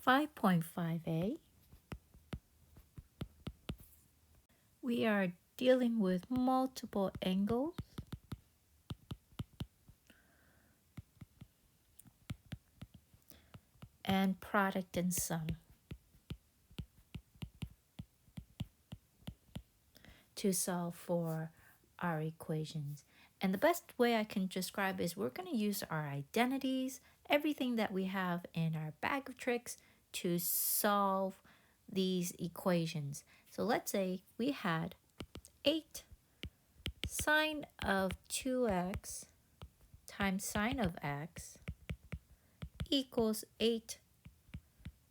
5.5a, we are dealing with multiple angles and product and sum to solve for our equations. And the best way I can describe is we're going to use our identities, everything that we have in our bag of tricks to solve these equations. So let's say we had 8 sine of 2x times sine of x equals 8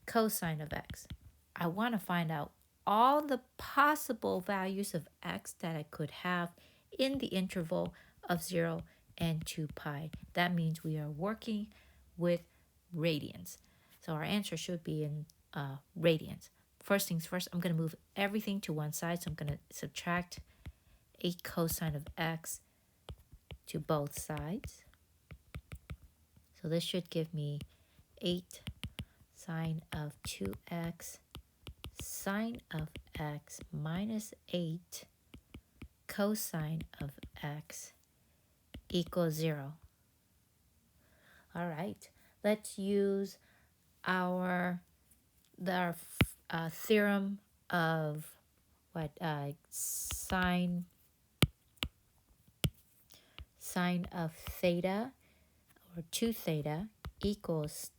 cosine of x. I want to find out all the possible values of x that I could have in the interval of 0 and 2 pi. That means we are working with radians. So our answer should be in radians. First things first, I'm going to move everything to one side. So I'm going to subtract 8 cosine of x to both sides. So this should give me 8 sine of 2x sine of x minus 8 cosine of x equals 0. All right, let's use our theorem of sine of theta, or 2 theta equals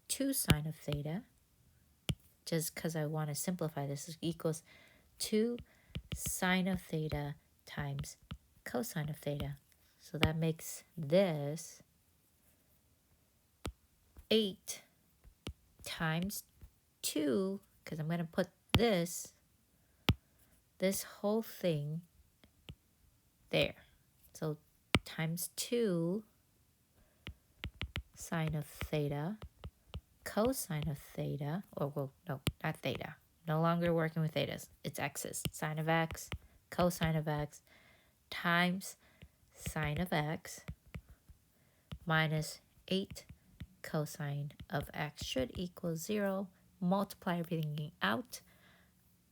2 sine of theta. Just because I want to simplify this, equals 2 sine of theta times cosine of theta. So that makes this 8 times 2, because I'm going to put this whole thing there. So times 2 sine of theta cosine of theta, or well, no, not theta. No longer working with thetas. It's x's. Sine of x, cosine of x, times sine of x minus 8 cosine of x should equal 0. Multiply everything out.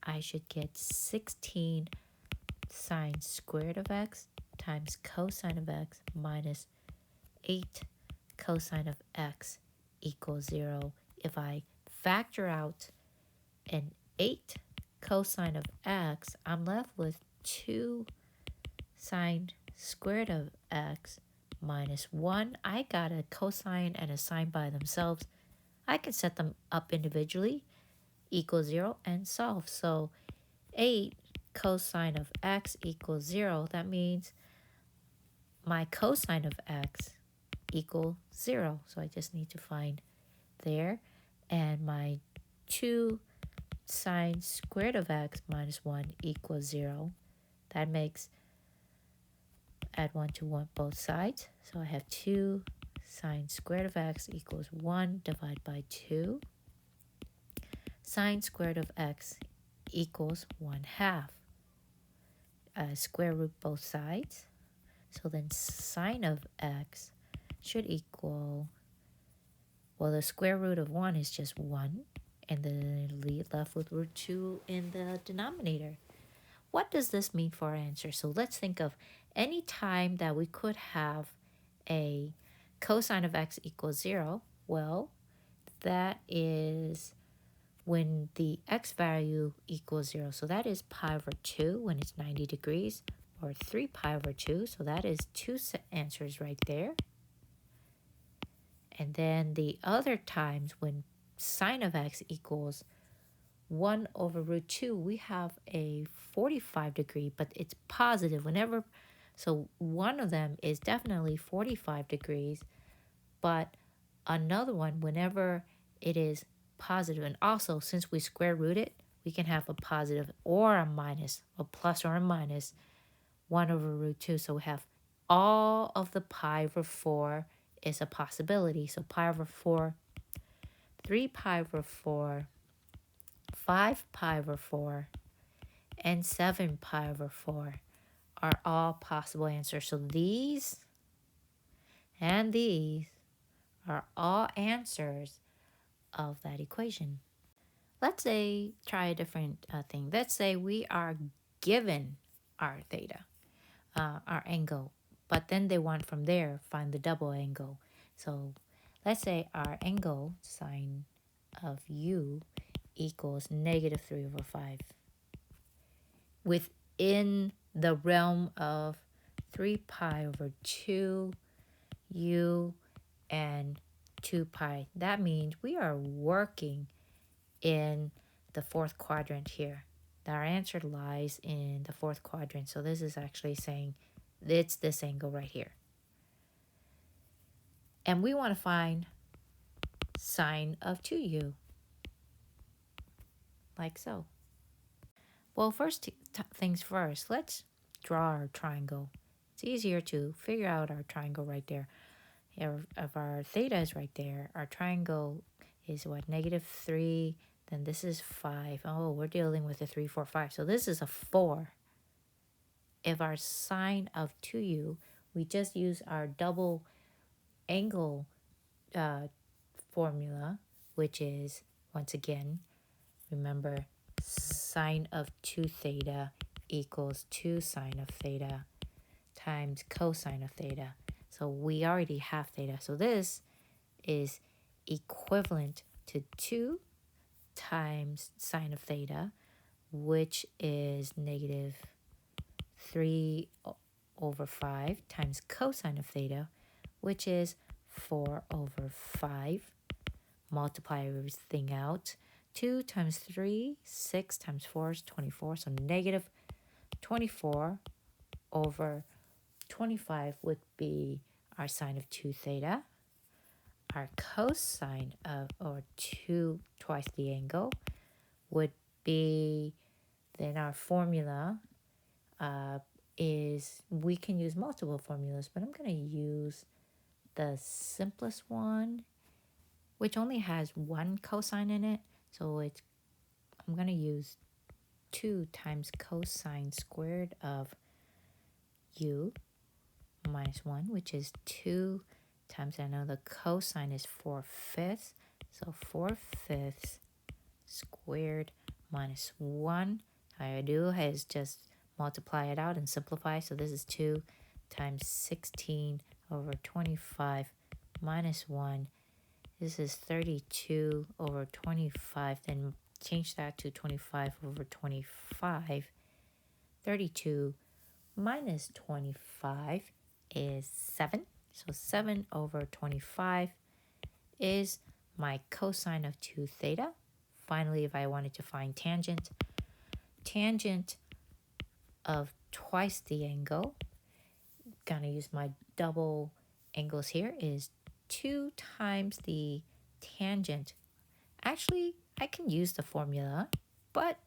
I should get 16 sine squared of x times cosine of x minus 8 cosine of x equals 0. If I factor out an 8 cosine of x, I'm left with 2 sine squared of x minus 1. I got a cosine and a sine by themselves. I can set them up individually, equals 0, and solve. So 8 cosine of x equals 0. That means my cosine of x equals 0. So I just need to find there. And my 2 sine squared of x minus 1 equals 0. That makes, add 1 to 1 both sides. So I have 2 sine squared of x equals 1 divided by 2. Sine squared of x equals 1/2. Square root both sides. So then sine of x should equal, well, the square root of 1 is just 1. And then left with root 2 in the denominator. What does this mean for our answer? So let's think of any time that we could have a cosine of x equals 0. Well, that is when the x value equals 0. So that is pi over 2 when it's 90 degrees, or 3 pi over 2. So that is 2 answers right there. And then the other times when sine of x equals 1 over root 2, we have a 45 degree, but it's positive whenever. So one of them is definitely 45 degrees, but another one whenever it is positive. And also, since we square root it, we can have a positive or a minus, a plus or a minus 1 over root 2. So we have all of the pi over 4 is a possibility. So pi over 4, 3 pi over 4, 5 pi over 4, and 7 pi over 4 are all possible answers. So these and these are all answers of that equation. Let's say, try a different thing. Let's say we are given our theta, our angle, but then they want from there find the double angle. So let's say our angle sine of u equals -3/5 within the realm of 3 pi over 2 u and 2 pi. That means we are working in the fourth quadrant here. Our answer lies in the fourth quadrant. So this is actually saying it's this angle right here. And we want to find sine of 2u, like so. Well, first things first, let's draw our triangle. It's easier to figure out our triangle right there. If our theta is right there, our triangle is what, -3, then this is 5. Oh, we're dealing with a 3, 4, 5. So this is a 4. If our sine of 2u, we just use our double angle formula, which is, once again, remember, sine of 2 theta equals 2 sine of theta times cosine of theta. So we already have theta. So this is equivalent to 2 times sine of theta, which is -3/5 times cosine of theta, which is 4/5. Multiply everything out. 2 times 3, 6 times 4 is 24. So -24/25 would be our sine of 2 theta. Our cosine of, or 2 twice the angle, would be, then our formula is, we can use multiple formulas, but I'm going to use the simplest one, which only has one cosine in it. So I'm going to use 2 times cosine squared of u minus 1, which is 2 times, I know the cosine is 4/5, so 4/5 squared minus 1. All I do is just multiply it out and simplify. So this is 2 times 16/25 minus 1. This is 32/25. Then change that to 25/25. 32 minus 25 is 7. So 7/25 is my cosine of 2 theta. Finally, if I wanted to find tangent of twice the angle, gonna use my double angles here, is 2 times the tangent. Actually, I can use the formula, but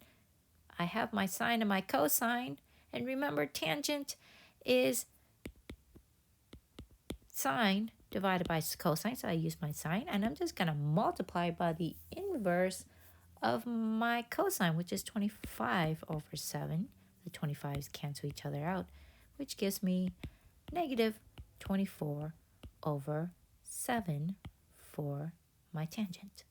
I have my sine and my cosine, and remember, tangent is sine divided by cosine, so I use my sine, and I'm just gonna multiply by the inverse of my cosine, which is 25/7. The 25s cancel each other out, which gives me -24/7 for my tangent.